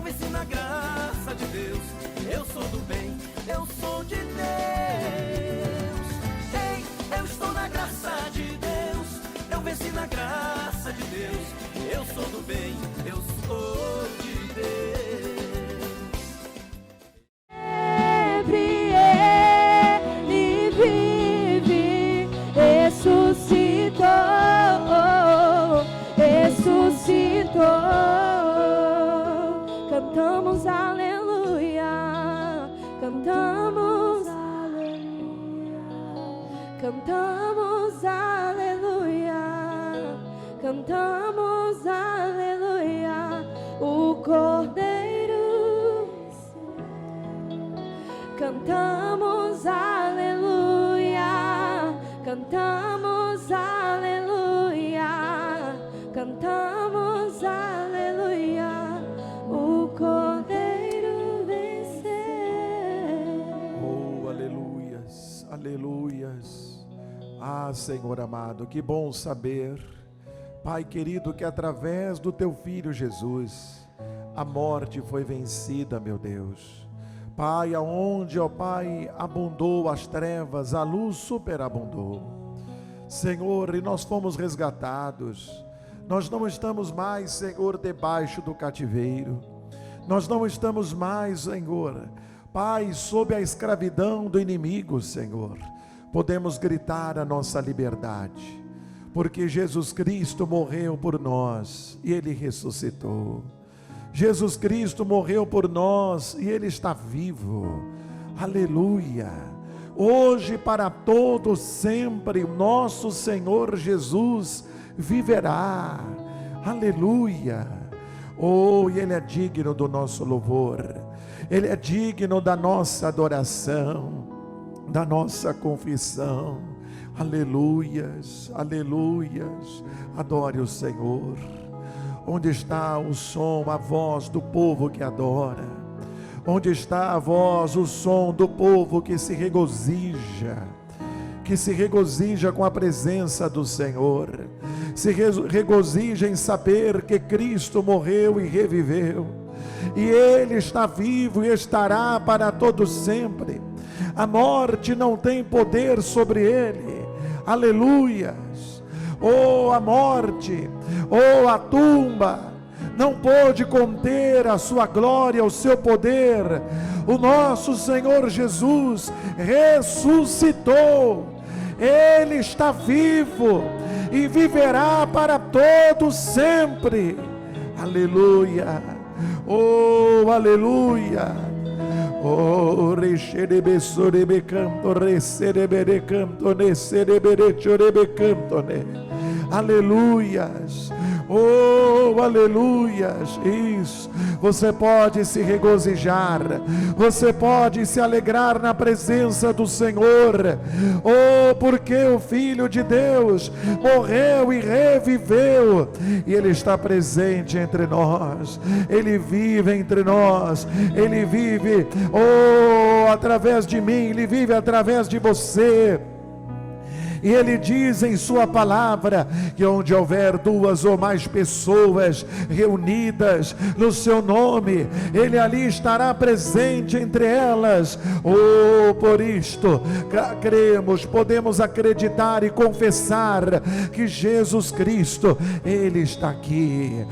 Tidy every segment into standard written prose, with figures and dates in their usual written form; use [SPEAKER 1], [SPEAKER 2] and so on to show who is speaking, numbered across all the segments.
[SPEAKER 1] venci na graça de Deus. Eu sou do bem, eu sou de Deus. Ei, eu estou na graça de Deus. Eu venci na graça de Deus. Eu sou do bem, eu sou de Deus.
[SPEAKER 2] Cantamos aleluia, cantamos aleluia, cantamos aleluia, cantamos aleluia, o Cordeiro, cantamos aleluia, cantamos aleluia, cantamos aleluia, o Cordeiro venceu.
[SPEAKER 3] Oh, aleluias, aleluias. Ah, Senhor amado, que bom saber, Pai querido, que através do Teu Filho Jesus, a morte foi vencida, meu Deus. Pai, aonde, ó Pai, abundou as trevas, a luz superabundou. Senhor, e nós fomos resgatados. Nós não estamos mais, Senhor, debaixo do cativeiro. Nós não estamos mais, Senhor, Pai, sob a escravidão do inimigo, Senhor. Podemos gritar a nossa liberdade, porque Jesus Cristo morreu por nós e Ele ressuscitou. Jesus Cristo morreu por nós e Ele está vivo. Aleluia. Hoje, para todos sempre, o nosso Senhor Jesus viverá. Aleluia. Oh, e Ele é digno do nosso louvor. Ele é digno da nossa adoração, da nossa confissão. Aleluias, aleluias. Adore o Senhor. Onde está o som, a voz do povo que adora? Onde está a voz, o som do povo que se regozija? Que se regozija com a presença do Senhor, se regozija em saber que Cristo morreu e reviveu, e Ele está vivo e estará para todos sempre. A morte não tem poder sobre Ele. Aleluias. Oh, a morte, oh, a tumba não pôde conter a sua glória, o seu poder. O nosso Senhor Jesus ressuscitou. Ele está vivo e viverá para todos sempre. Aleluia. Oh, aleluia. Oh, recebe sorebe canto, recebe canto, recebe chorebe canto, né? Aleluias. Oh, aleluias. Isso. Você pode se regozijar, você pode se alegrar na presença do Senhor. Oh, porque o Filho de Deus morreu e reviveu, e Ele está presente entre nós. Ele vive entre nós. Ele vive, oh, através de mim. Ele vive através de você. E Ele diz em sua palavra, que onde houver duas ou mais pessoas reunidas no seu nome, Ele ali estará presente entre elas. Oh, por isto, cremos, podemos acreditar e confessar que Jesus Cristo, Ele está aqui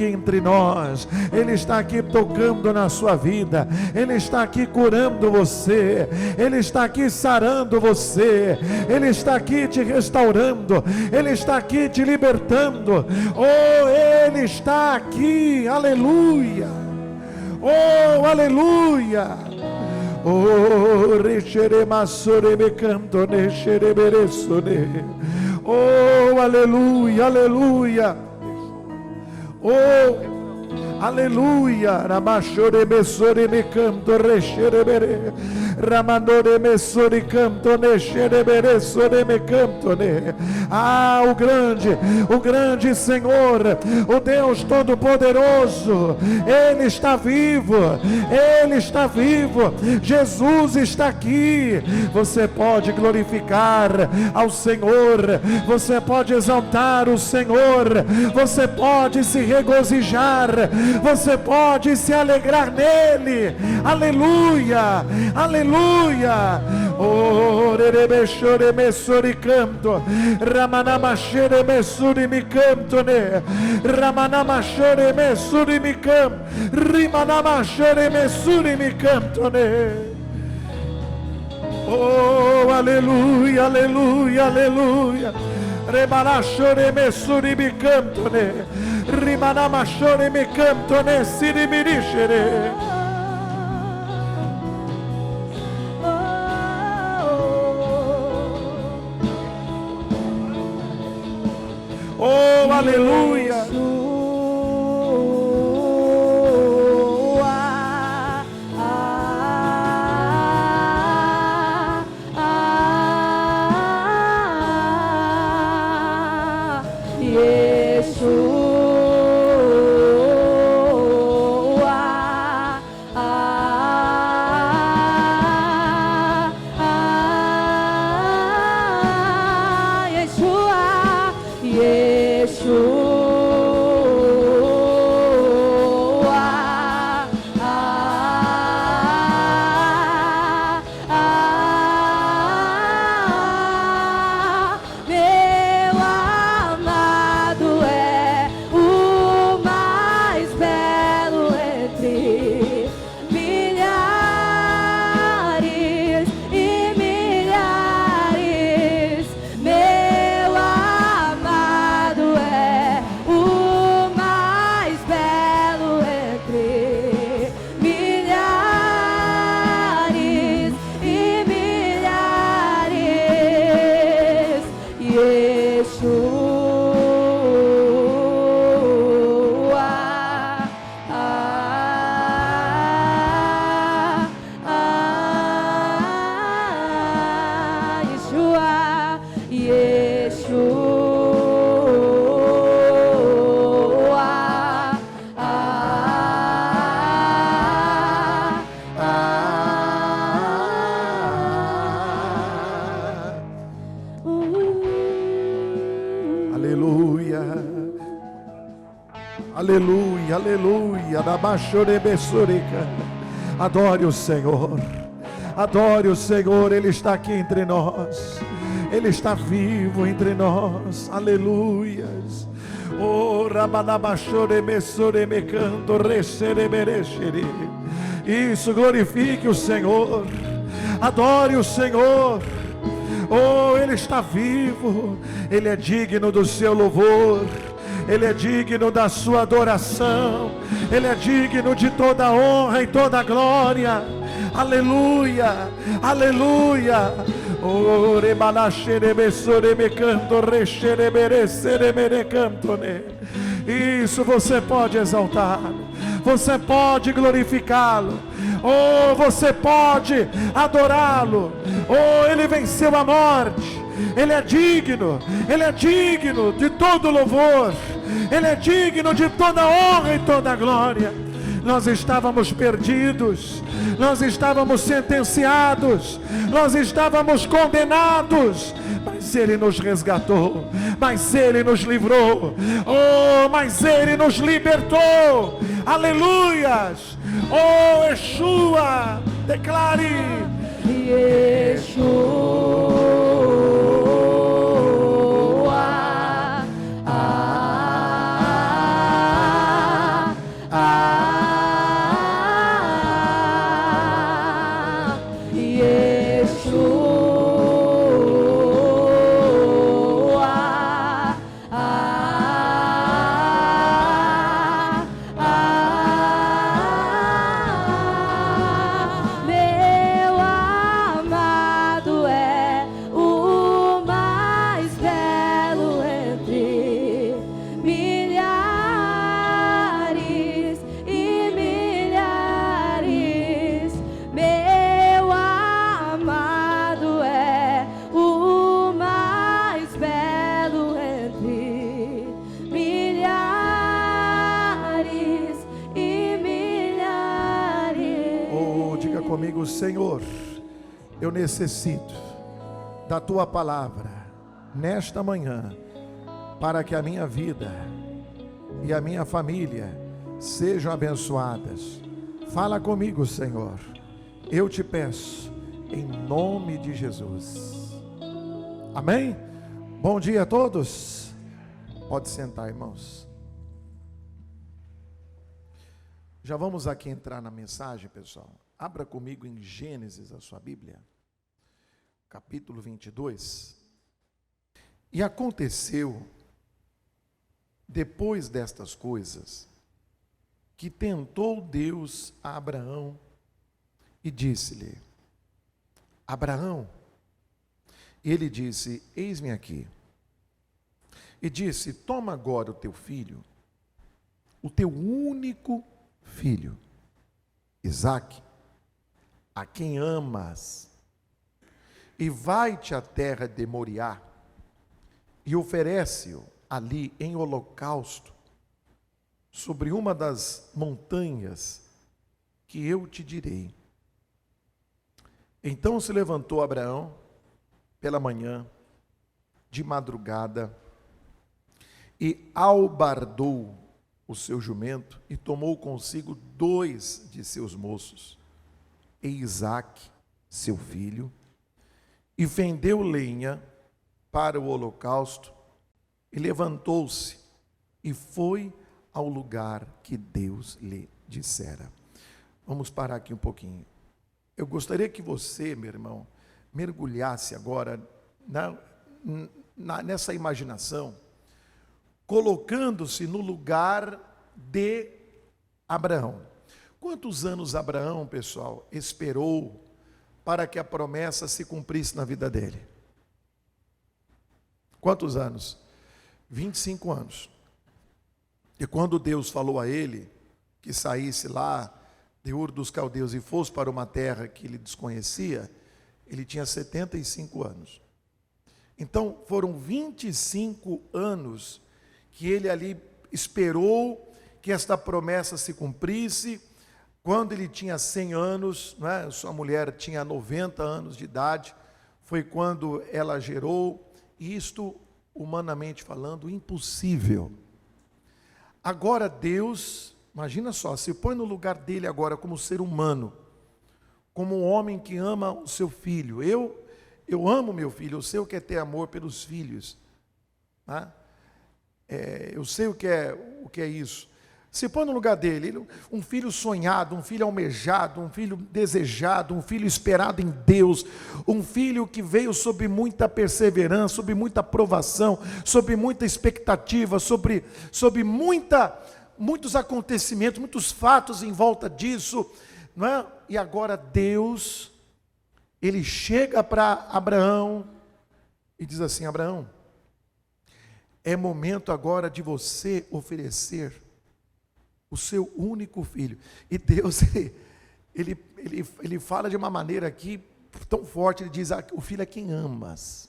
[SPEAKER 3] entre nós, Ele está aqui tocando na sua vida, Ele está aqui curando você, Ele está aqui sarando você, Ele está aqui te restaurando, Ele está aqui te libertando. Oh, Ele está aqui, aleluia. Oh, aleluia. Oh, rechere canto, oh, aleluia, aleluia. Oh, aleluia. Ramandore Messori Cantone, Xerebere Soreme Cantone. Ah, o grande Senhor, o Deus Todo-Poderoso, Ele está vivo, Ele está vivo, Jesus está aqui. Você pode glorificar ao Senhor, você pode exaltar o Senhor, você pode se regozijar, você pode se alegrar nele. Aleluia, aleluia. Oh, Rerebechore Messori Canto, Ramanama Shere Messuri Mi Canto, né? Ramanama Shere Messuri Mi Canto, Rimanama Shere Messuri Mi Canto, né? Oh, aleluia, aleluia, aleluia. Remanachore Messuri Mi Canto, né? Rimanama Shere Mi Canto, né? Siri Mirichere. Oh, aleluia. Aleluia, aleluia. Adore o Senhor, adore o Senhor. Ele está aqui entre nós, Ele está vivo entre nós. Aleluias. Oh, Rabanabachore Messore Me Canto Recere Merecere. Isso, glorifique o Senhor, adore o Senhor. Oh, Ele está vivo, Ele é digno do seu louvor, Ele é digno da sua adoração, Ele é digno de toda honra e toda glória. Aleluia, aleluia. Oh, me canto, canto, né? Isso, você pode exaltar, você pode glorificá-lo, oh, você pode adorá-lo. Oh, Ele venceu a morte, Ele é digno de todo louvor, Ele é digno de toda honra e toda glória. Nós estávamos perdidos, nós estávamos sentenciados, nós estávamos condenados, mas Ele nos resgatou, mas Ele nos livrou, oh, mas Ele nos libertou. Aleluias. Oh, Yeshua, declare Yeshua. comigo, Senhor, eu necessito da Tua palavra nesta manhã, para que a minha vida e a minha família sejam abençoadas. Fala comigo, Senhor, eu te peço, em nome de Jesus. Amém? Bom dia a todos. Pode sentar, irmãos. Já vamos aqui entrar na mensagem, pessoal. Abra comigo em Gênesis, a sua Bíblia, capítulo 22. E aconteceu, depois destas coisas, que tentou Deus a Abraão e disse-lhe: Abraão. Ele disse: eis-me aqui. E disse: toma agora o teu filho, o teu único filho, Isaque, a quem amas, e vai-te à terra de Moriá, e oferece-o ali em holocausto, sobre uma das montanhas que eu te direi. Então se levantou Abraão pela manhã, de madrugada, e albardou o seu jumento, e tomou consigo 2 de seus moços, e Isaque, seu filho, e fendeu lenha para o holocausto, e levantou-se, e foi ao lugar que Deus lhe dissera. Vamos parar aqui um pouquinho. Eu gostaria que você, meu irmão, mergulhasse agora nessa imaginação, colocando-se no lugar de Abraão. Quantos anos Abraão, pessoal, esperou para que a promessa se cumprisse na vida dele? Quantos anos? 25 anos. E quando Deus falou a ele que saísse lá de Ur dos Caldeus e fosse para uma terra que ele desconhecia, ele tinha 75 anos. Então foram 25 anos que ele ali esperou que esta promessa se cumprisse. Quando ele tinha 100 anos, né, sua mulher tinha 90 anos de idade, foi quando ela gerou, isto, humanamente falando, impossível. Agora Deus, imagina só, se põe no lugar dele agora como ser humano, como um homem que ama o seu filho. Eu amo meu filho, eu sei o que é ter amor pelos filhos, né? Eu sei o que é isso. Se põe no lugar dele, um filho sonhado, um filho almejado, um filho desejado, um filho esperado em Deus, um filho que veio sob muita perseverança, sob muita provação, sob muita expectativa, sob muitos acontecimentos, muitos fatos em volta disso, não é? E agora Deus, ele chega para Abraão e diz assim: Abraão, é momento agora de você oferecer o seu único filho. E Deus, ele fala de uma maneira aqui tão forte, ele diz: o filho é quem amas.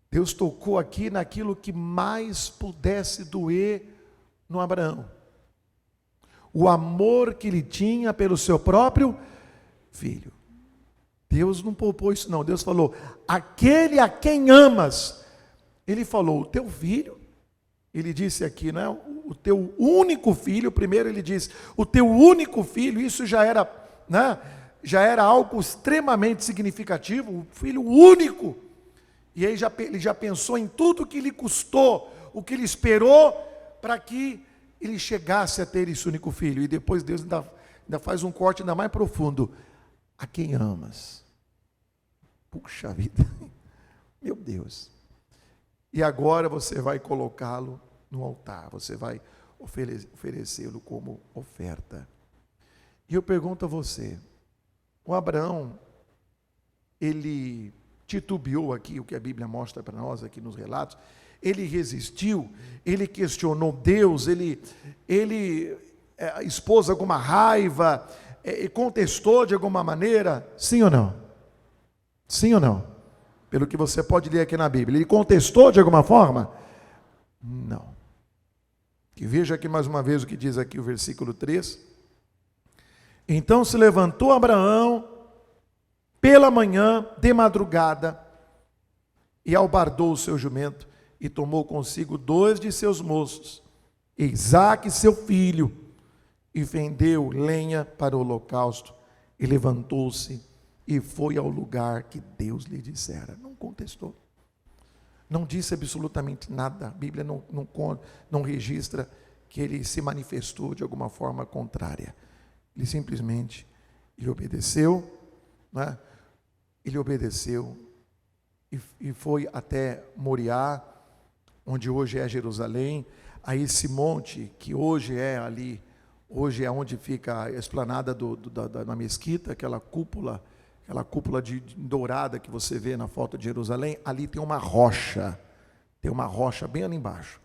[SPEAKER 3] Deus tocou aqui naquilo que mais pudesse doer no Abraão. O amor que ele tinha pelo seu próprio filho. Deus não poupou isso não. Deus falou: aquele a quem amas. Ele falou: o teu filho. Ele disse aqui, né, o teu único filho. Primeiro ele disse, o teu único filho. Isso já era, né, já era algo extremamente significativo. O filho único. E aí ele já pensou em tudo que lhe custou, o que ele esperou para que ele chegasse a ter esse único filho. E depois Deus ainda faz um corte ainda mais profundo. A quem amas? Puxa vida, meu Deus. E agora você vai colocá-lo no altar, você vai oferecê-lo como oferta. E eu pergunto a você, o Abraão, ele titubeou aqui, o que a Bíblia mostra para nós aqui nos relatos, ele resistiu, ele questionou Deus, ele expôs alguma raiva, contestou de alguma maneira, sim ou não? Sim ou não? Pelo que você pode ler aqui na Bíblia, ele contestou de alguma forma? Não. E veja aqui mais uma vez o que diz aqui o versículo 3, Então se levantou Abraão pela manhã, de madrugada, e albardou o seu jumento, e tomou consigo 2 de seus moços, Isaque seu filho, e fendeu lenha para o holocausto, e levantou-se, e foi ao lugar que Deus lhe dissera. Não contestou. Não disse absolutamente nada. A Bíblia não registra que ele se manifestou de alguma forma contrária. Ele simplesmente obedeceu, né? Ele obedeceu e foi até Moriá, onde hoje é Jerusalém, a esse monte que hoje é ali, hoje é onde fica a esplanada da mesquita, aquela cúpula dourada que você vê na foto de Jerusalém. Ali tem uma rocha bem ali embaixo,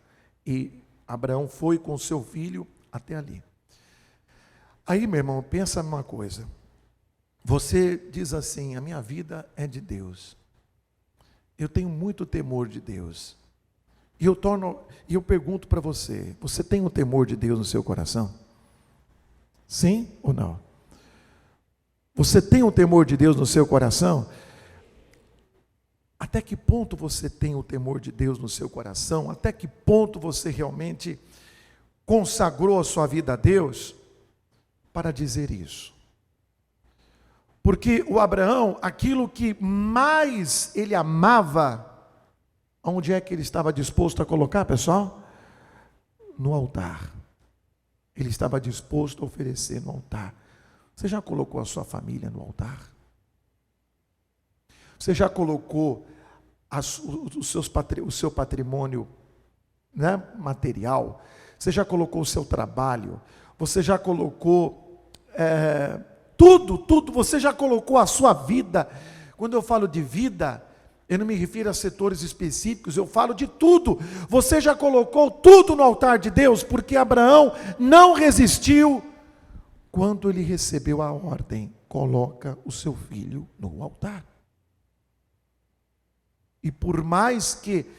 [SPEAKER 3] e Abraão foi com seu filho até ali. Aí, meu irmão, pensa numa coisa, você diz assim: a minha vida é de Deus, eu tenho muito temor de Deus, e eu pergunto para você, você tem um temor de Deus no seu coração? Sim ou não? Você tem um temor de Deus no seu coração? Até que ponto você tem o temor de Deus no seu coração? Até que ponto você realmente consagrou a sua vida a Deus para dizer isso? Porque o Abraão, aquilo que mais ele amava, onde é que ele estava disposto a colocar, pessoal? No altar. Ele estava disposto a oferecer no altar. Você já colocou a sua família no altar? Você já colocou o seu patrimônio, né, material? Você já colocou o seu trabalho? Você já colocou tudo? Você já colocou a sua vida? Quando eu falo de vida, eu não me refiro a setores específicos, eu falo de tudo. Você já colocou tudo no altar de Deus? Porque Abraão não resistiu quando ele recebeu a ordem: coloca o seu filho no altar. E por mais que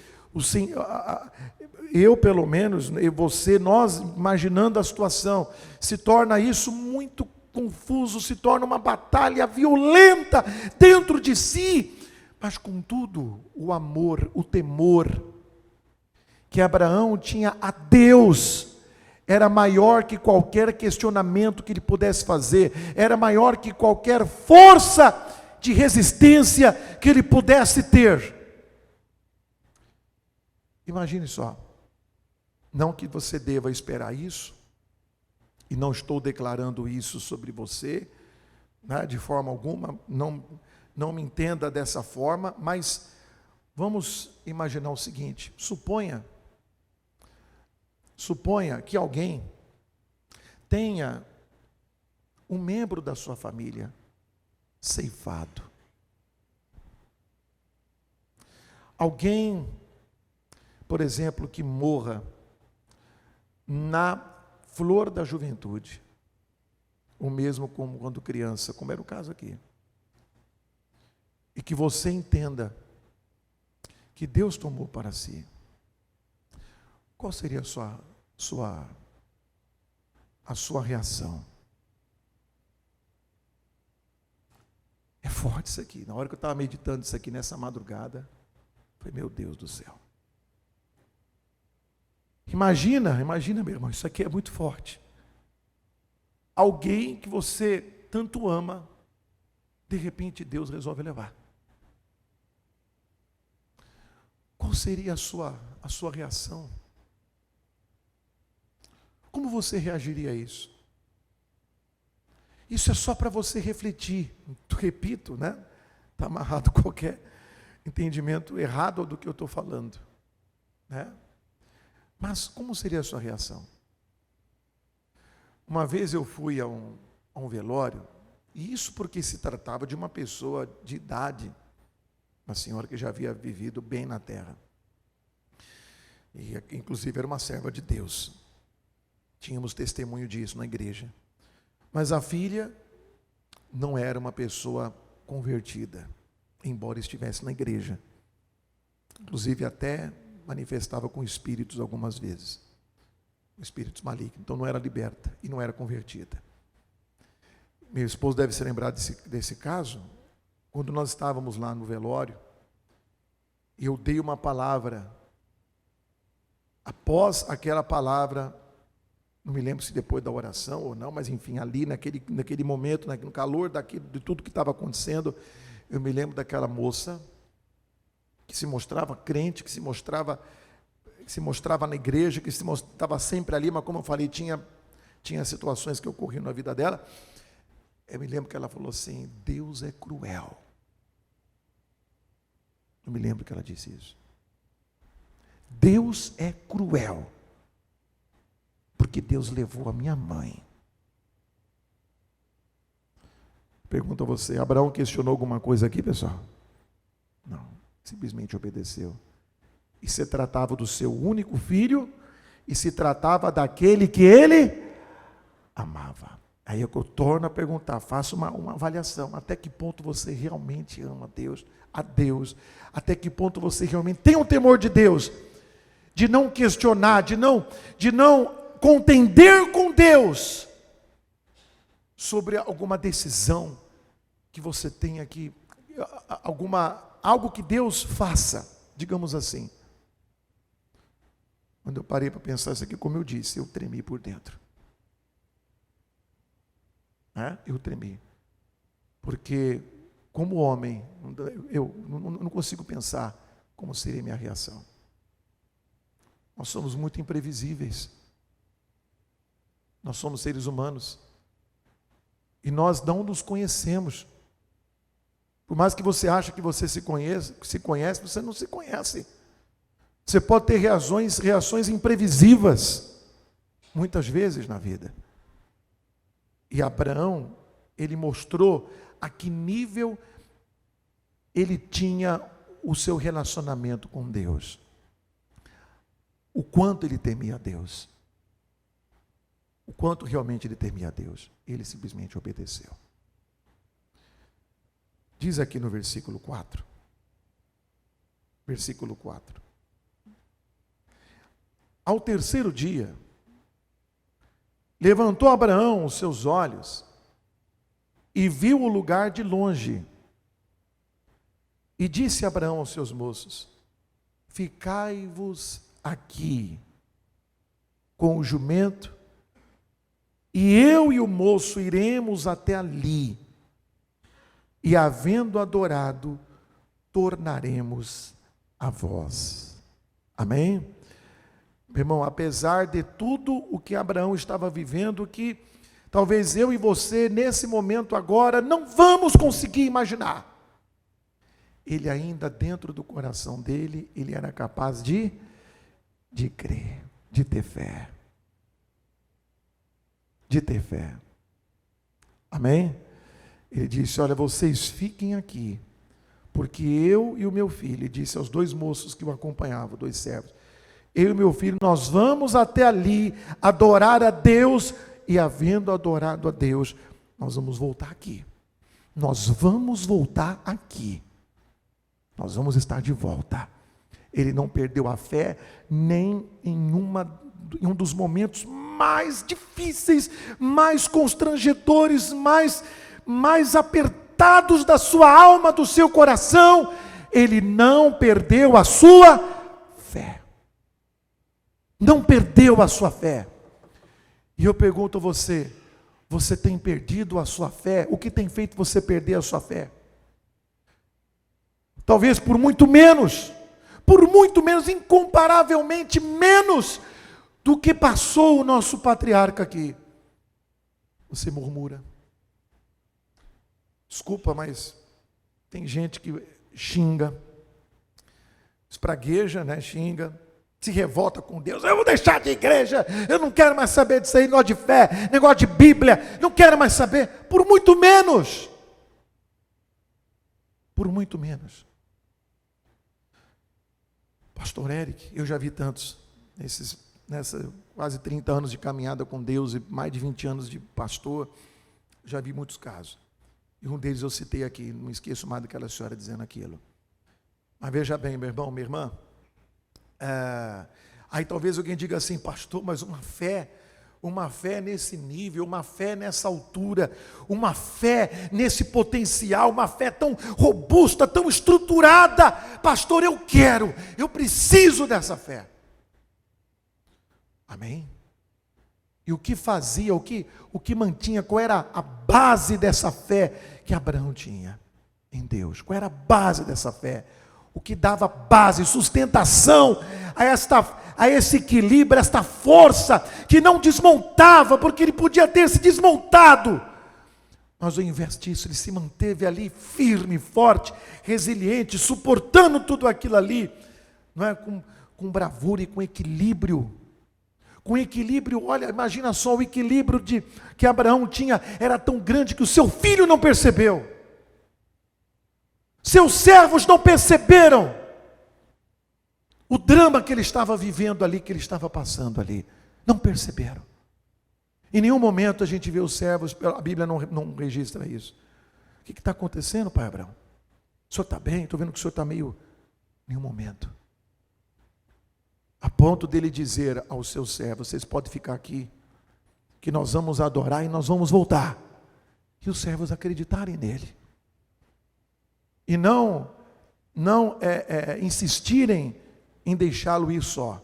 [SPEAKER 3] eu pelo menos, e você, nós imaginando a situação, se torna isso muito confuso, se torna uma batalha violenta dentro de si. Mas contudo, o amor, o temor que Abraão tinha a Deus era maior que qualquer questionamento que ele pudesse fazer, era maior que qualquer força de resistência que ele pudesse ter. Imagine só, não que você deva esperar isso, e não estou declarando isso sobre você, né, de forma alguma, não me entenda dessa forma, mas vamos imaginar o seguinte: suponha que alguém tenha um membro da sua família ceifado. Alguém, por exemplo, que morra na flor da juventude, o mesmo como quando criança, como era o caso aqui. E que você entenda que Deus tomou para si. Qual seria a sua reação? É forte isso aqui. Na hora que eu estava meditando isso aqui nessa madrugada, foi: meu Deus do céu. Imagina, meu irmão, isso aqui é muito forte. Alguém que você tanto ama, de repente Deus resolve levar. Qual seria a sua reação? Como você reagiria a isso? Isso é só para você refletir. Repito, né? Está amarrado a qualquer entendimento errado do que eu estou falando, né? Mas como seria a sua reação? Uma vez eu fui a um velório, e isso porque se tratava de uma pessoa de idade, uma senhora que já havia vivido bem na terra. E inclusive era uma serva de Deus. Tínhamos testemunho disso na igreja. Mas a filha não era uma pessoa convertida, embora estivesse na igreja. Inclusive até manifestava com espíritos algumas vezes. Espíritos malignos. Então não era liberta e não era convertida. Meu esposo deve se lembrar desse caso. Quando nós estávamos lá no velório, eu dei uma palavra. Após aquela palavra, não me lembro se depois da oração ou não, mas enfim, ali naquele momento, no calor de tudo que estava acontecendo, eu me lembro daquela moça que se mostrava crente, que se mostrava na igreja, que se mostrava sempre ali, mas como eu falei, tinha situações que ocorriam na vida dela. Eu me lembro que ela falou assim: Deus é cruel. Eu me lembro que ela disse isso. Deus é cruel, porque Deus levou a minha mãe. Pergunto a você, Abraão questionou alguma coisa aqui, pessoal? Não, simplesmente obedeceu. E se tratava do seu único filho, e se tratava daquele que ele amava. Aí eu torno a perguntar, faço uma avaliação, até que ponto você realmente ama a Deus, até que ponto você realmente tem um temor de Deus, de não questionar, de não contender com Deus, sobre alguma decisão que você tenha que, algo que Deus faça, digamos assim. Quando eu parei para pensar isso aqui, como eu disse, eu tremi por dentro. Eu tremi, porque como homem, eu não consigo pensar como seria a minha reação. Nós somos muito imprevisíveis, nós somos seres humanos, e nós não nos conhecemos. Por mais que você ache que você se conhece, você não se conhece. Você pode ter reações imprevisíveis, muitas vezes na vida. E Abraão, ele mostrou a que nível ele tinha o seu relacionamento com Deus. O quanto ele temia a Deus. O quanto realmente ele temia a Deus. Ele simplesmente obedeceu. Diz aqui no versículo 4. Versículo 4. Ao terceiro dia, levantou Abraão os seus olhos e viu o lugar de longe. E disse Abraão aos seus moços: ficai-vos aqui com o jumento, e eu e o moço iremos até ali, e havendo adorado, tornaremos a vós. Amém? Meu irmão, apesar de tudo o que Abraão estava vivendo, que talvez eu e você, nesse momento agora, não vamos conseguir imaginar, ele ainda dentro do coração dele, ele era capaz de crer, de ter fé. De ter fé. Amém? Ele disse: olha, vocês fiquem aqui, porque eu e o meu filho, ele disse aos dois moços que o acompanhavam, dois servos, eu e meu filho, nós vamos até ali adorar a Deus, e havendo adorado a Deus, nós vamos voltar aqui. Nós vamos voltar aqui. Nós vamos estar de volta. Ele não perdeu a fé nem em um dos momentos mais difíceis, mais constrangedores, mais apertados da sua alma, do seu coração. Ele não perdeu a sua fé. Não perdeu a sua fé. E eu pergunto a você, você tem perdido a sua fé? O que tem feito você perder a sua fé? Talvez por muito menos, incomparavelmente menos do que passou o nosso patriarca aqui. Você murmura. Desculpa, mas tem gente que xinga, espragueja, xinga, se revolta com Deus. Eu vou deixar de igreja, eu não quero mais saber disso aí, negócio de fé, negócio de Bíblia, não quero mais saber, por muito menos. Por muito menos. Pastor Eric, eu já vi tantos, nessa quase 30 anos de caminhada com Deus e mais de 20 anos de pastor, já vi muitos casos. E um deles eu citei aqui, não esqueço mais daquela senhora dizendo aquilo. Mas veja bem, meu irmão, minha irmã, aí talvez alguém diga assim: pastor, mas uma fé uma fé nesse nível, uma fé nessa altura, uma fé nesse potencial, uma fé tão robusta, tão estruturada. Pastor, eu preciso dessa fé. Amém? E o que fazia, o que mantinha, qual era a base dessa fé que Abraão tinha em Deus? Qual era a base dessa fé? O que dava base, sustentação a esse equilíbrio, esta força que não desmontava, porque ele podia ter se desmontado. Mas ao invés disso, ele se manteve ali firme, forte, resiliente, suportando tudo aquilo ali, não é? Com bravura e com equilíbrio. Com equilíbrio, olha, imagina só o equilíbrio que Abraão tinha, era tão grande que o seu filho não percebeu. Seus servos não perceberam o drama que ele estava vivendo ali, que ele estava passando ali. Não perceberam. Em nenhum momento a gente vê os servos, a Bíblia não registra isso. O que está acontecendo, pai Abraão? O senhor está bem? Estou vendo que o senhor está meio... Nenhum momento. A ponto dele dizer aos seus servos: vocês podem ficar aqui, que nós vamos adorar e nós vamos voltar. E os servos acreditarem nele. E não insistirem em deixá-lo ir só,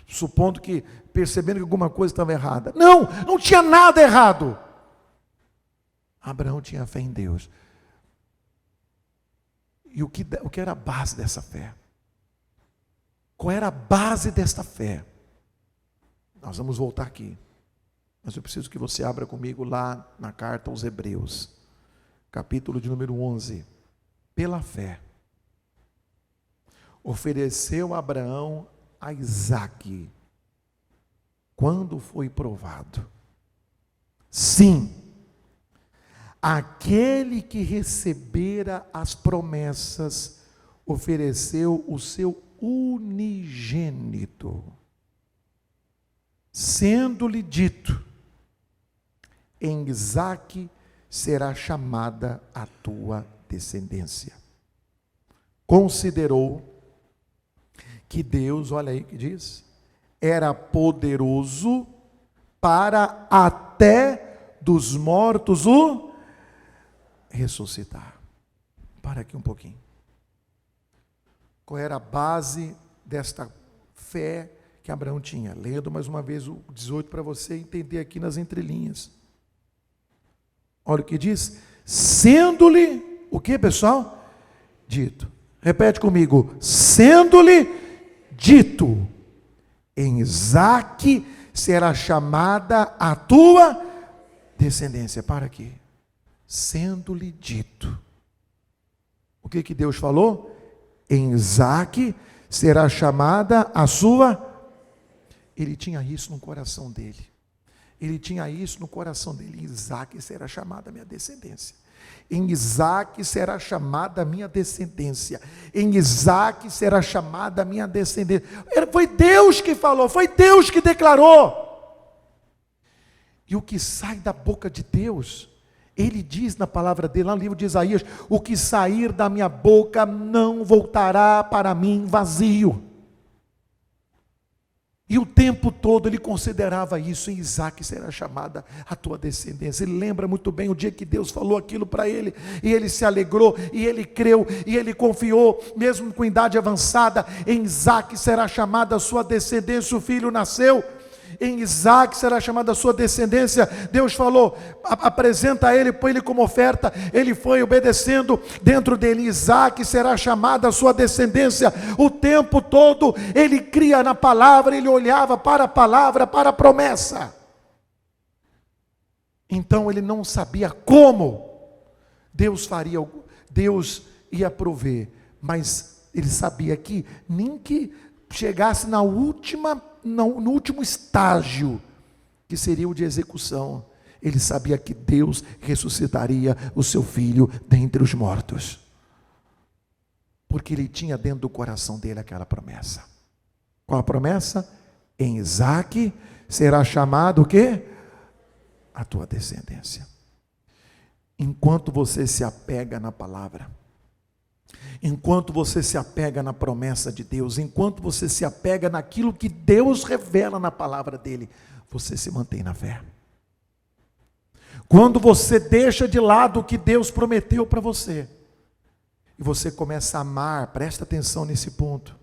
[SPEAKER 3] supondo que, percebendo que alguma coisa estava errada. Não tinha nada errado. Abraão tinha fé em Deus. E o que era a base dessa fé? Qual era a base desta fé? Nós vamos voltar aqui, mas eu preciso que você abra comigo lá na carta aos Hebreus, capítulo de número 11. Pela fé, ofereceu Abraão a Isaque, quando foi provado. Sim, aquele que recebera as promessas, ofereceu o seu unigênito, sendo-lhe dito: em Isaque será chamada a tua descendência. Considerou que Deus, olha aí que diz, era poderoso para até dos mortos o ressuscitar. Para aqui um pouquinho. Qual era a base desta fé que Abraão tinha? Lendo mais uma vez o 18 para você entender aqui nas entrelinhas. Olha o que diz: sendo-lhe, o que, pessoal? Dito. Repete comigo: sendo-lhe dito, em Isaque será chamada a tua descendência. Para aqui. Sendo-lhe dito. O que Deus falou? Em Isaque será chamada a sua... Ele tinha isso no coração dele. Ele tinha isso no coração dele. Em Isaque será chamada a minha descendência. Em Isaque será chamada a minha descendência. Em Isaque será chamada a minha descendência. Foi Deus que falou, foi Deus que declarou. E o que sai da boca de Deus, Ele diz na palavra dele, lá no livro de Isaías: o que sair da minha boca não voltará para mim vazio. E o tempo todo ele considerava isso: em Isaque será chamada a tua descendência. Ele lembra muito bem o dia que Deus falou aquilo para ele, e ele se alegrou, e ele creu, e ele confiou, mesmo com idade avançada. Em Isaque será chamada a sua descendência. O filho nasceu, em Isaque será chamada a sua descendência. Deus falou: apresenta a ele, põe ele como oferta. Ele foi obedecendo. Dentro dele, Isaque será chamada a sua descendência. O tempo todo ele cria na palavra, ele olhava para a palavra, para a promessa. Então ele não sabia como Deus faria, Deus ia prover, mas ele sabia que nem que chegasse no último estágio, que seria o de execução, ele sabia que Deus ressuscitaria o seu filho dentre os mortos, porque ele tinha dentro do coração dele aquela promessa. Qual a promessa? Em Isaque será chamado o quê? A tua descendência. Enquanto você se apega na palavra, Enquanto você se apega na promessa de Deus, enquanto você se apega naquilo que Deus revela na palavra dele, você se mantém na fé. Quando você deixa de lado o que Deus prometeu para você, e você começa a amar, presta atenção nesse ponto,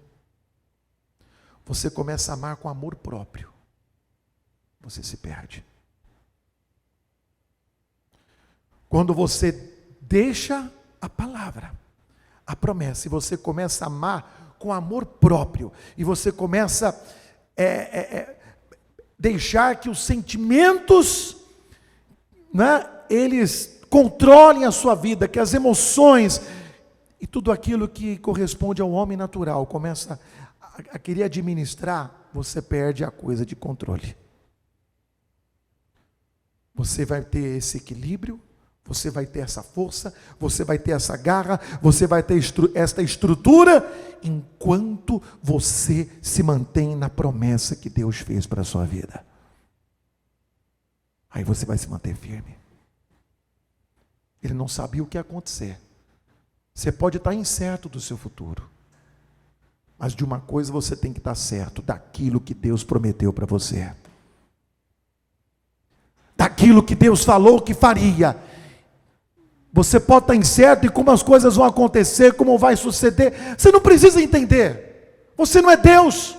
[SPEAKER 3] você começa a amar com amor próprio, você se perde. Quando você deixa a palavra, a promessa, e você começa a amar com amor próprio, e você começa a deixar que os sentimentos, né, eles controlem a sua vida, que as emoções e tudo aquilo que corresponde ao homem natural começa a querer administrar, você perde a coisa de controle. Você vai ter esse equilíbrio, você vai ter essa força, você vai ter essa garra, você vai ter esta estrutura, enquanto você se mantém na promessa que Deus fez para a sua vida. Aí você vai se manter firme. Ele não sabia o que ia acontecer. Você pode estar incerto do seu futuro, mas de uma coisa você tem que estar certo, daquilo que Deus prometeu para você, daquilo que Deus falou que faria. Você pode estar incerto em como as coisas vão acontecer, como vai suceder. Você não precisa entender. Você não é Deus.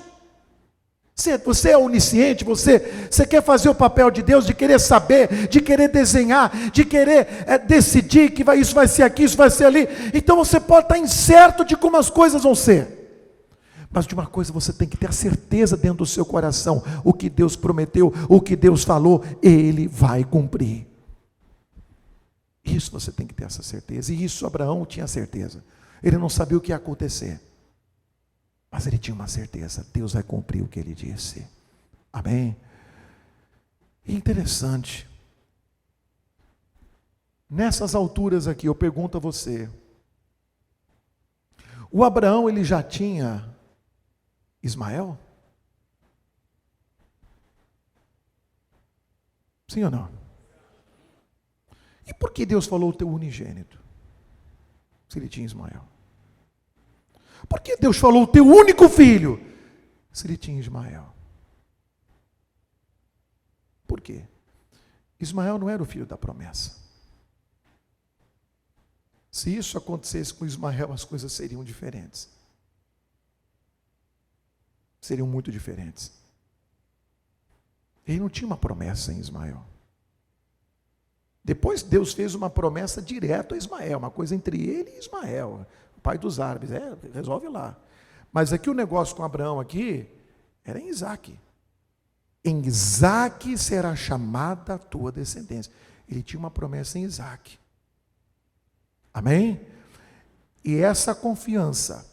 [SPEAKER 3] Você é onisciente, você quer fazer o papel de Deus, de querer saber, de querer desenhar, de querer decidir que isso vai ser aqui, isso vai ser ali. Então você pode estar incerto de como as coisas vão ser. Mas de uma coisa você tem que ter a certeza dentro do seu coração: o que Deus prometeu, o que Deus falou, Ele vai cumprir. Isso você tem que ter essa certeza. E isso Abraão tinha certeza. Ele não sabia o que ia acontecer, mas ele tinha uma certeza: Deus vai cumprir o que ele disse. Amém? E interessante, nessas alturas aqui, eu pergunto a você, o Abraão, ele já tinha Ismael? Sim ou não? E por que Deus falou o teu unigênito, se ele tinha Ismael? Por que Deus falou o teu único filho, se ele tinha Ismael? Por quê? Ismael não era o filho da promessa. Se isso acontecesse com Ismael, as coisas seriam diferentes. Seriam muito diferentes. Ele não tinha uma promessa em Ismael. Depois Deus fez uma promessa direta a Ismael, uma coisa entre ele e Ismael, o pai dos árabes. Resolve lá. Mas aqui o negócio com Abraão aqui era em Isaque. Em Isaque será chamada a tua descendência. Ele tinha uma promessa em Isaque. Amém? E essa confiança,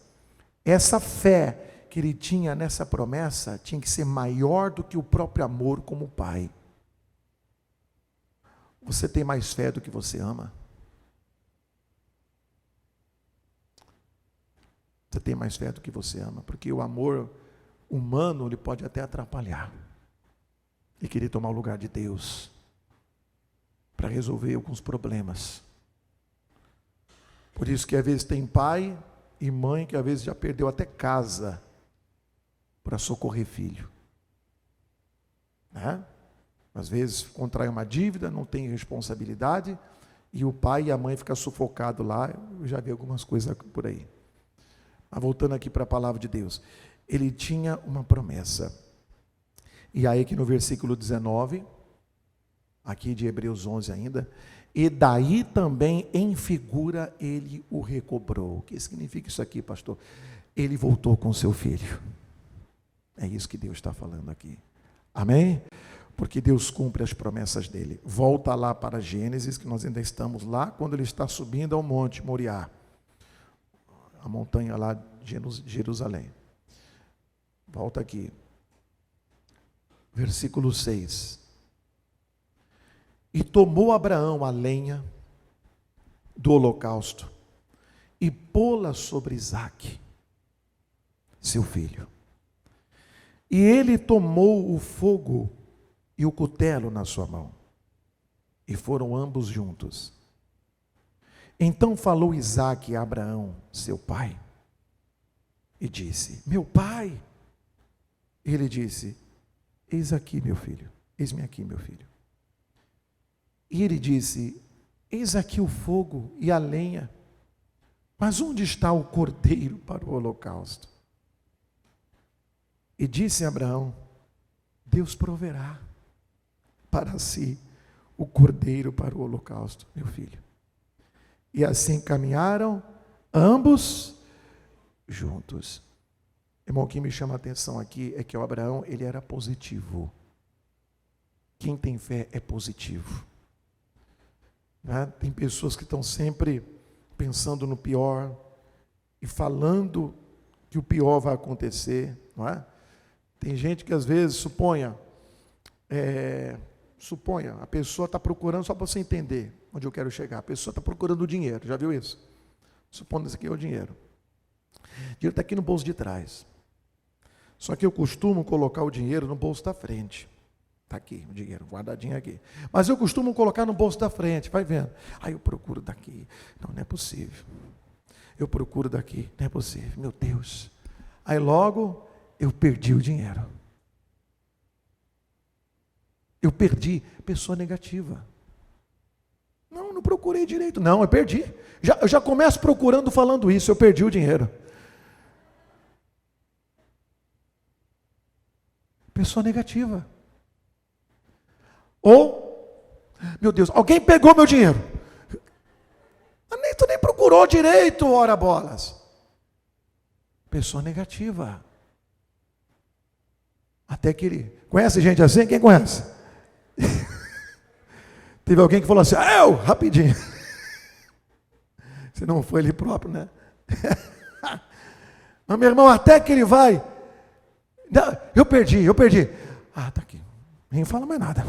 [SPEAKER 3] essa fé que ele tinha nessa promessa, tinha que ser maior do que o próprio amor como pai. Você tem mais fé do que você ama? Você tem mais fé do que você ama? Porque o amor humano, ele pode até atrapalhar e querer tomar o lugar de Deus para resolver alguns problemas. Por isso que às vezes tem pai e mãe que às vezes já perdeu até casa para socorrer filho, né? Às vezes contrai uma dívida, não tem responsabilidade, e o pai e a mãe ficam sufocados lá. Eu já vi algumas coisas por aí. Mas voltando aqui para a palavra de Deus, ele tinha uma promessa. E aí que no versículo 19, aqui de Hebreus 11 ainda, e daí também em figura ele o recobrou. O que significa isso aqui, pastor? Ele voltou com seu filho. É isso que Deus está falando aqui. Amém? Porque Deus cumpre as promessas dele. Volta lá para Gênesis, que nós ainda estamos lá, quando ele está subindo ao monte Moriá, a montanha lá de Jerusalém. Volta aqui. Versículo 6. E tomou Abraão a lenha do holocausto e pô-la sobre Isaque, seu filho. E ele tomou o fogo e o cutelo na sua mão, e foram ambos juntos. Então falou Isaque a Abraão, seu pai, e disse: meu pai. Ele disse: eis aqui, meu filho, eis-me aqui, meu filho. E ele disse: eis aqui o fogo e a lenha, mas onde está o cordeiro para o holocausto? E disse Abraão: Deus proverá para si o cordeiro para o holocausto, meu filho. E assim caminharam ambos juntos. Irmão, o que me chama a atenção aqui é que o Abraão, ele era positivo. Quem tem fé é positivo. Né? Tem pessoas que estão sempre pensando no pior e falando que o pior vai acontecer, não é? Tem gente que às vezes suponha, a pessoa está procurando, só para você entender onde eu quero chegar, a pessoa está procurando o dinheiro, já viu isso? Supondo que isso aqui é o dinheiro. O dinheiro está aqui no bolso de trás. Só que eu costumo colocar o dinheiro no bolso da frente. Está aqui o dinheiro, guardadinho aqui. Mas eu costumo colocar no bolso da frente, vai vendo. Aí eu procuro daqui. Não é possível. Eu procuro daqui, não é possível. Meu Deus. Aí logo eu perdi o dinheiro. Eu perdi. Pessoa negativa. Não procurei direito. Não, eu perdi. Eu já começo procurando falando isso, eu perdi o dinheiro. Pessoa negativa. Ou, meu Deus, alguém pegou meu dinheiro. Tu nem procurou direito, ora bolas. Pessoa negativa. Até que ele... Conhece gente assim? Quem conhece? Teve alguém que falou assim: eu, rapidinho. Se não foi ele próprio, né? Mas meu irmão, até que ele vai... Eu perdi. Tá aqui. Nem fala mais nada.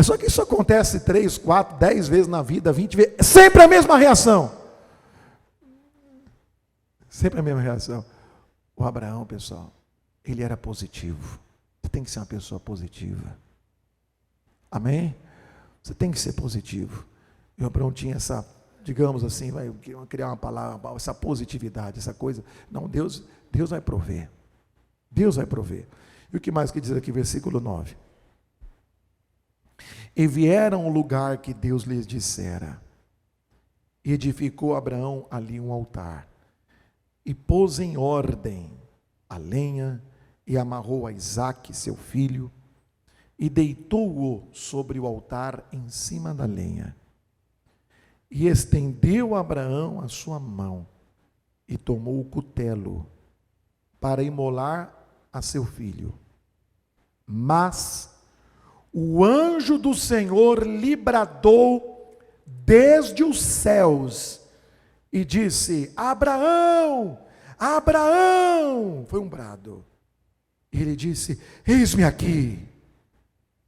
[SPEAKER 3] Só que isso acontece 3, 4, 10 vezes na vida, 20 vezes. É sempre a mesma reação. Sempre a mesma reação. O Abraão, pessoal, ele era positivo. Você tem que ser uma pessoa positiva. Amém? Você tem que ser positivo. E o Abraão tinha essa, digamos assim, vai criar uma palavra, essa positividade, essa coisa. Não, Deus vai prover. Deus vai prover. E o que mais que diz aqui, versículo 9? E vieram ao lugar que Deus lhes dissera, e edificou Abraão ali um altar, e pôs em ordem a lenha, e amarrou a Isaque, seu filho, e deitou-o sobre o altar em cima da lenha. E estendeu Abraão a sua mão, e tomou o cutelo, para imolar a seu filho. Mas o anjo do Senhor lhe bradou desde os céus e disse: Abraão, Abraão! Foi um brado. Ele disse: eis-me aqui.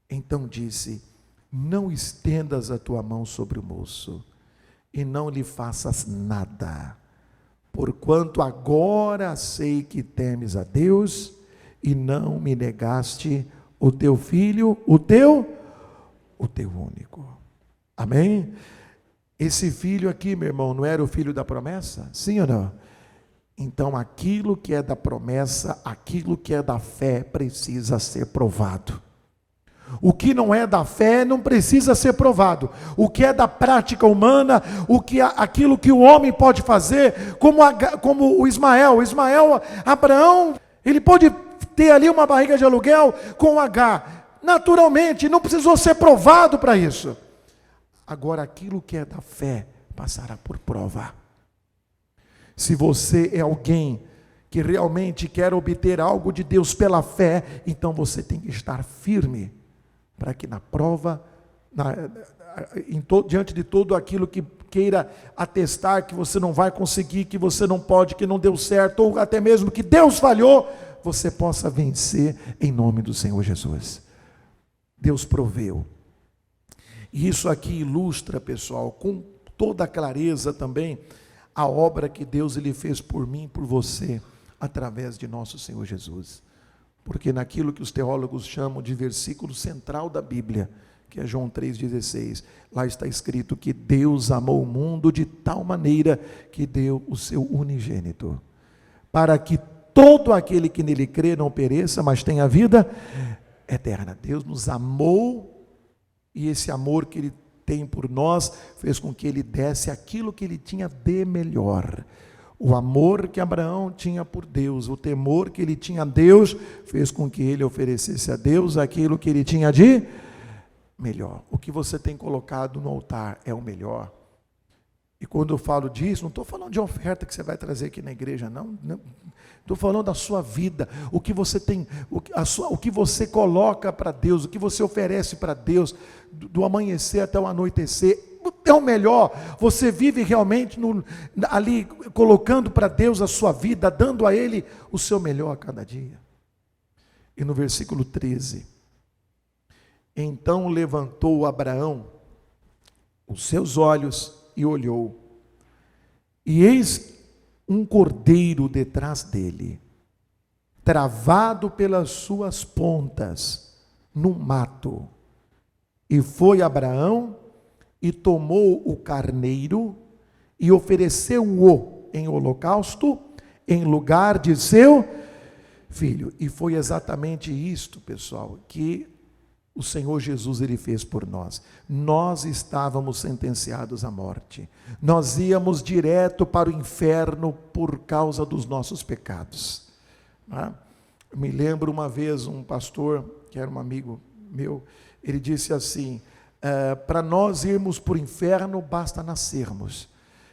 [SPEAKER 3] Então disse: não estendas a tua mão sobre o moço e não lhe faças nada, porquanto agora sei que temes a Deus e não me negaste o teu filho, o teu único. Amém? Esse filho aqui, meu irmão, não era o filho da promessa? Sim ou não? Então aquilo que é da promessa, aquilo que é da fé, precisa ser provado. O que não é da fé não precisa ser provado. O que é da prática humana, aquilo que o homem pode fazer, como o Ismael, Abraão, ele pode ter ali uma barriga de aluguel com H, naturalmente, não precisou ser provado para isso. Agora, aquilo que é da fé, passará por prova. Se você é alguém que realmente quer obter algo de Deus pela fé, então você tem que estar firme, para que na prova, diante de tudo aquilo que queira atestar que você não vai conseguir, que você não pode, que não deu certo, ou até mesmo que Deus falhou, você possa vencer em nome do Senhor Jesus. Deus proveu. E isso aqui ilustra, pessoal, com toda a clareza também, a obra que Deus ele fez por mim e por você, através de nosso Senhor Jesus. Porque naquilo que os teólogos chamam de versículo central da Bíblia, que é João 3,16. Lá está escrito que Deus amou o mundo de tal maneira que deu o seu unigênito, para que todo aquele que nele crê não pereça, mas tenha vida eterna. Deus nos amou, e esse amor que Ele tem por nós fez com que Ele desse aquilo que Ele tinha de melhor. O amor que Abraão tinha por Deus, o temor que ele tinha a Deus, fez com que ele oferecesse a Deus aquilo que ele tinha de melhor. O que você tem colocado no altar é o melhor. E quando eu falo disso, não estou falando de oferta que você vai trazer aqui na igreja, não. Estou falando da sua vida, o que você tem, o que você coloca para Deus, o que você oferece para Deus, do amanhecer até o anoitecer, é o melhor. Você vive realmente ali colocando para Deus a sua vida, dando a Ele o seu melhor a cada dia. E no versículo 13, então levantou Abraão os seus olhos e olhou, e eis um cordeiro detrás dele, travado pelas suas pontas no mato. E foi Abraão e tomou o carneiro e ofereceu-o em holocausto em lugar de seu filho. E foi exatamente isto, pessoal, que o Senhor Jesus ele fez por nós. Nós estávamos sentenciados à morte. Nós íamos direto para o inferno por causa dos nossos pecados. Eu me lembro uma vez um pastor, que era um amigo meu, ele disse assim: para nós irmos para o inferno basta nascermos.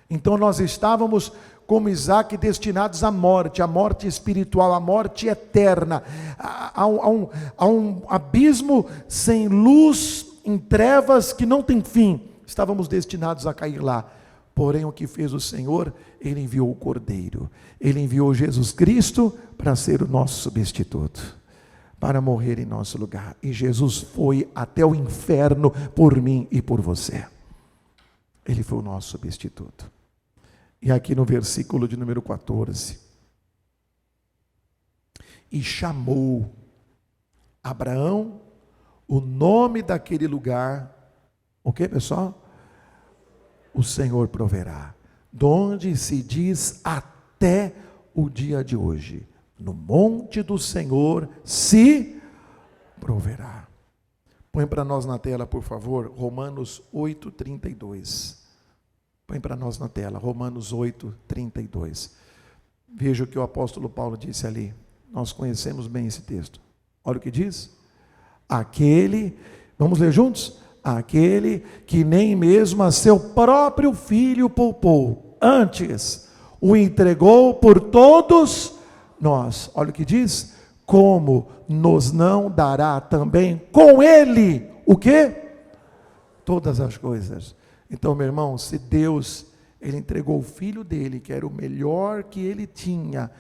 [SPEAKER 3] Então nós estávamos como Isaac destinados à morte espiritual, à morte eterna, a um abismo sem luz, em trevas que não tem fim. Estávamos destinados a cair lá. Porém, o que fez o Senhor? Ele enviou o Cordeiro, Ele enviou Jesus Cristo para ser o nosso substituto, para morrer em nosso lugar. E Jesus foi até o inferno por mim e por você. Ele foi o nosso substituto. E aqui no versículo de número 14, e chamou Abraão o nome daquele lugar, o que, pessoal? O Senhor proverá, donde se diz até o dia de hoje, no monte do Senhor se proverá. Põe para nós na tela, por favor, Romanos 8:32. Põe para nós na tela, Romanos 8:32. Veja o que o apóstolo Paulo disse ali. Nós conhecemos bem esse texto. Olha o que diz. Aquele, vamos ler juntos? Aquele que nem mesmo a seu próprio filho poupou, antes o entregou por todos nós. Olha o que diz. Como nos não dará também com ele, o quê? Todas as coisas. Então, meu irmão, se Deus, Ele entregou o Filho dEle, que era o melhor que Ele tinha,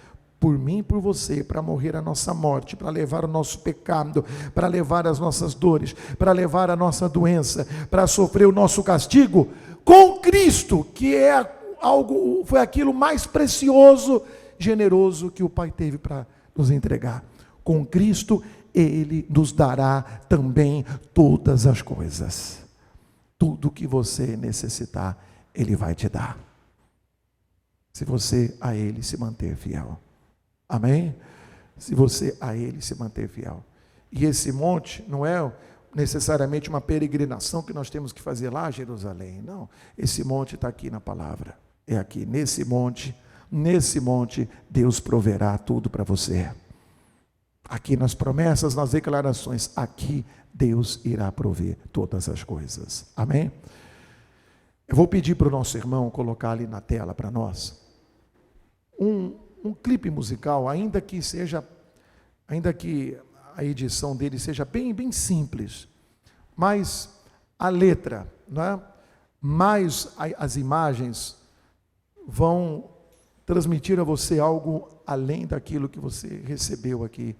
[SPEAKER 3] por mim e por você, para morrer a nossa morte, para levar o nosso pecado, para levar as nossas dores, para levar a nossa doença, para sofrer o nosso castigo, com Cristo, que foi aquilo mais precioso, generoso que o Pai teve para nos entregar. Com Cristo, Ele nos dará também todas as coisas. Tudo que você necessitar, Ele vai te dar, se você a Ele se manter fiel. Amém? Se você a Ele se manter fiel. E esse monte não é necessariamente uma peregrinação que nós temos que fazer lá a Jerusalém. Não, esse monte está aqui na palavra. É aqui, nesse monte, Deus proverá tudo para você. Aqui nas promessas, nas declarações, aqui Deus irá prover todas as coisas. Amém? Eu vou pedir para o nosso irmão colocar ali na tela para nós um clipe musical, ainda que a edição dele seja bem simples, mas a letra, não é? Mais as imagens vão transmitir a você algo além daquilo que você recebeu aqui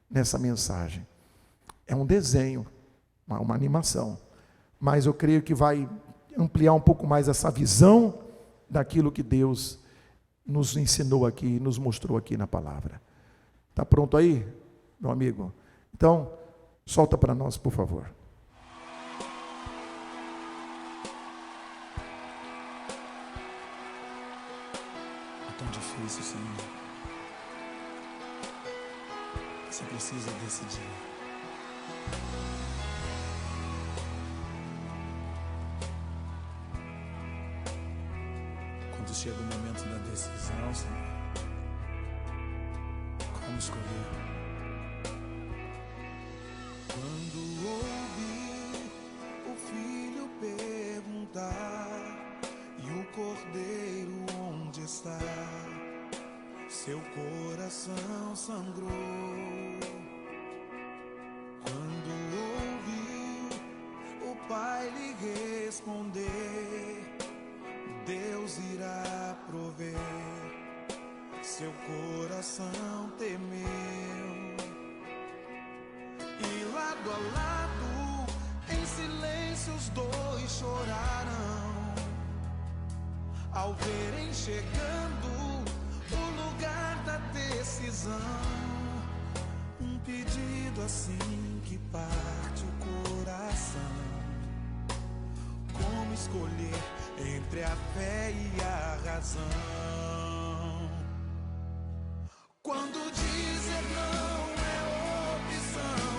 [SPEAKER 3] nessa mensagem. É um desenho, uma animação, mas eu creio que vai ampliar um pouco mais essa visão daquilo que Deus nos ensinou aqui, nos mostrou aqui na palavra. Está pronto aí, meu amigo? Então, solta para nós, por favor.
[SPEAKER 4] tão difícil, Senhor. Você precisa decidir. Quando chega o momento da decisão, Senhor, como escolher?
[SPEAKER 5] Quando ouvi o filho perguntar e o cordeiro onde está, seu coração sangrou. Quando ouviu o pai lhe responder, Deus irá prover, seu coração temeu. E lado a lado, em silêncio os dois choraram, ao verem chegando o lugar da decisão. Um pedido assim que parte o coração. Como escolher entre a fé e a razão? Quando dizer não é opção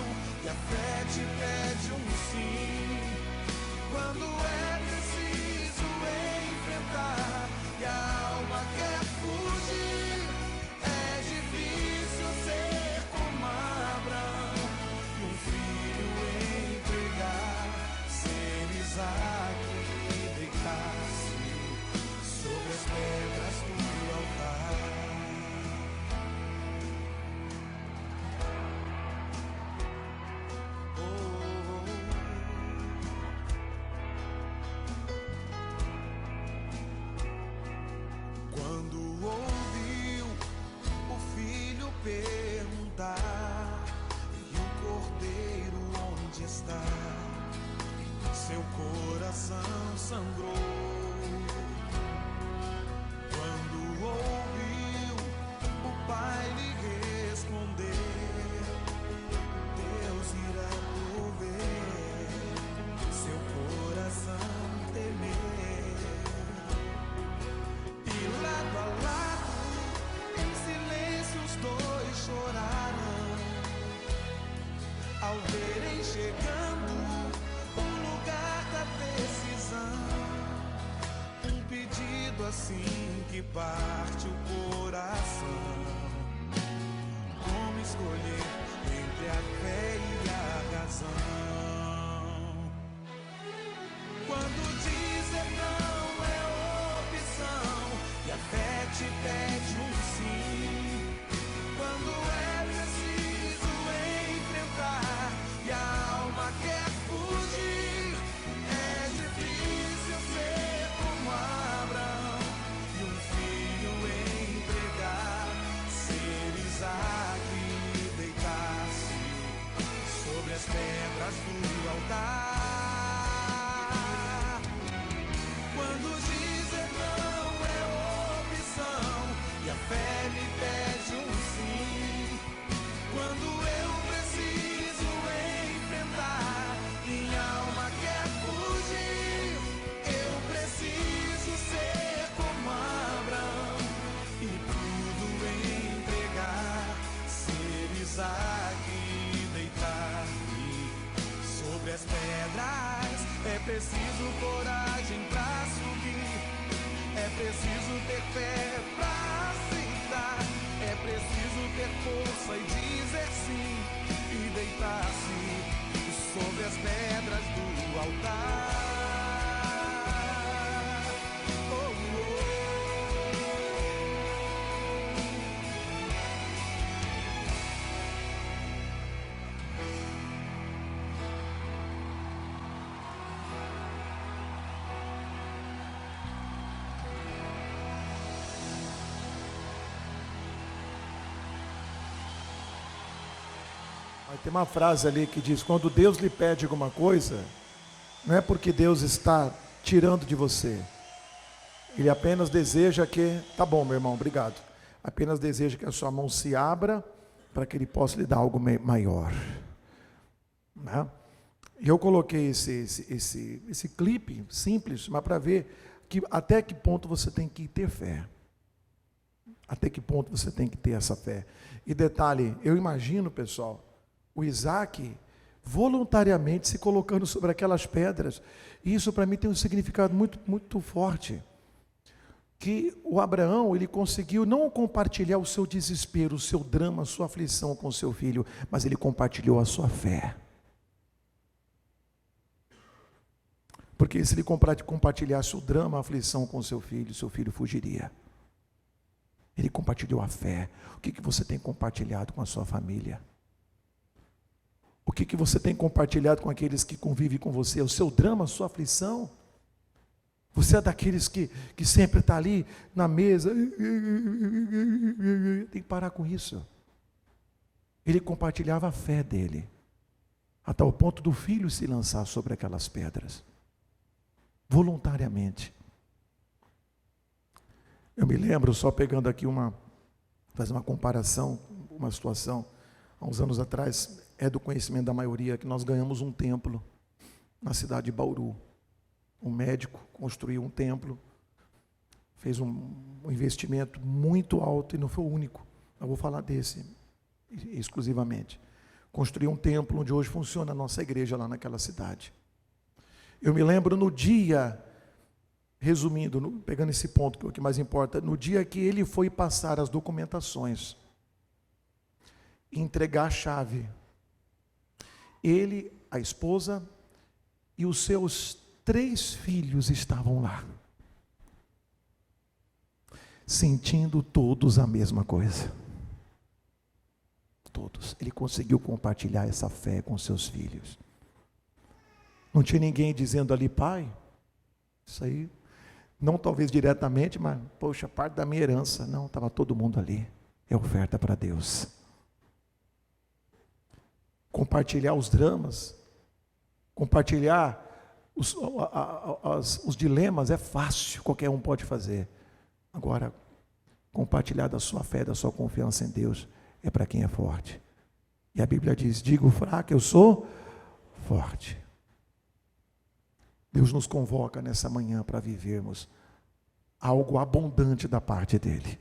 [SPEAKER 5] e a fé te pede um sim, quando é preciso enfrentar e a alma quer fugir, é difícil ser como Abraão e um filho entregar, ser Isaque e deitar-se sobre as pedras do altar. Quando ouviu o filho perguntar e o cordeiro onde está, seu coração sangrou. Quando ouviu o pai lhe responder, Deus irá prover, seu coração temer. E lado a lado, em silêncio os dois choraram, ao verem chegando o lugar da decisão. Um pedido assim que parte o coração. Como escolher entre a fé e a razão? Quando dizer não é opção e a fé te pede um sim, quando é preciso enfrentar e a alma quer fugir, é difícil ser como Abraão e um filho entregar, ser Isaque e deitar-se sobre as pedras do altar. Quando dizer não é opção e a fé me pede um sim, quando eu preciso enfrentar, minha alma quer fugir, eu preciso ser como Abraão e tudo entregar, ser Isaque e deitar-me sobre as pedras. É preciso coragem pra subir, é preciso ter fé pra aceitar, é preciso ter força e dizer sim e deitar-se sobre as pedras do altar. Oh, oh.
[SPEAKER 3] Tem uma frase ali que diz: quando Deus lhe pede alguma coisa, não é porque Deus está tirando de você. Ele apenas deseja que, tá bom, meu irmão, obrigado. Apenas deseja que a sua mão se abra para que Ele possa lhe dar algo maior. Né? E eu coloquei esse clipe simples, mas para ver que, até que ponto você tem que ter fé. Até que ponto você tem que ter essa fé? E detalhe, eu imagino, pessoal, o Isaac voluntariamente se colocando sobre aquelas pedras. E isso para mim tem um significado muito, muito forte. Que o Abraão, ele conseguiu não compartilhar o seu desespero, o seu drama, a sua aflição com o seu filho, mas ele compartilhou a sua fé. Porque se ele compartilhasse o drama, a aflição com o seu filho fugiria. Ele compartilhou a fé. O que você tem compartilhado com a sua família? O que você tem compartilhado com aqueles que convivem com você? O seu drama, a sua aflição? Você é daqueles que sempre está ali na mesa. Tem que parar com isso. Ele compartilhava a fé dele, até o ponto do filho se lançar sobre aquelas pedras, voluntariamente. Eu me lembro, só pegando aqui fazer uma comparação, uma situação, há uns anos atrás, é do conhecimento da maioria, que nós ganhamos um templo na cidade de Bauru. Um médico construiu um templo, fez um investimento muito alto, e não foi o único, eu vou falar desse exclusivamente. Construiu um templo onde hoje funciona a nossa igreja lá naquela cidade. Eu me lembro no dia, resumindo, pegando esse ponto que é o que mais importa, no dia que ele foi passar as documentações, entregar a chave, ele, a esposa e os seus 3 filhos estavam lá, sentindo todos a mesma coisa. Todos. Ele conseguiu compartilhar essa fé com seus filhos. Não tinha ninguém dizendo ali, pai, isso aí, não talvez diretamente, mas, poxa, parte da minha herança. Não, estava todo mundo ali. É oferta para Deus. Compartilhar os dramas, compartilhar os dilemas é fácil, qualquer um pode fazer. Agora, compartilhar da sua fé, da sua confiança em Deus, é para quem é forte. E a Bíblia diz, digo fraco, eu sou forte. Deus nos convoca nessa manhã para vivermos algo abundante da parte dEle.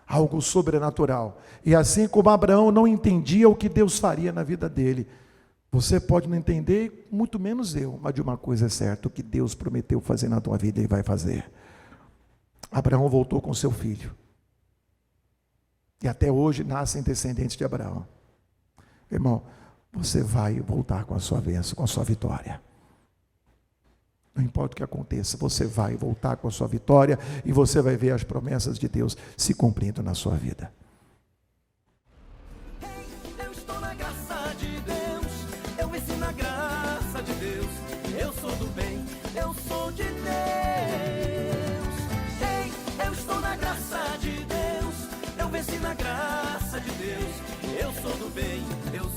[SPEAKER 3] Algo sobrenatural. E assim como Abraão não entendia o que Deus faria na vida dele, você pode não entender, muito menos eu, mas de uma coisa é certa, o que Deus prometeu fazer na tua vida, Ele vai fazer. Abraão voltou com seu filho. E até hoje nascem descendentes de Abraão. Irmão, você vai voltar com a sua bênção, com a sua vitória. Não importa o que aconteça, você vai voltar com a sua vitória e você vai ver as promessas de Deus se cumprindo na sua vida.
[SPEAKER 1] Eu estou na graça de Deus, eu venci na graça de Deus. Eu sou do bem, eu sou de Deus. Ei, eu estou na graça de Deus, eu venci na graça de Deus. Eu sou do bem, eu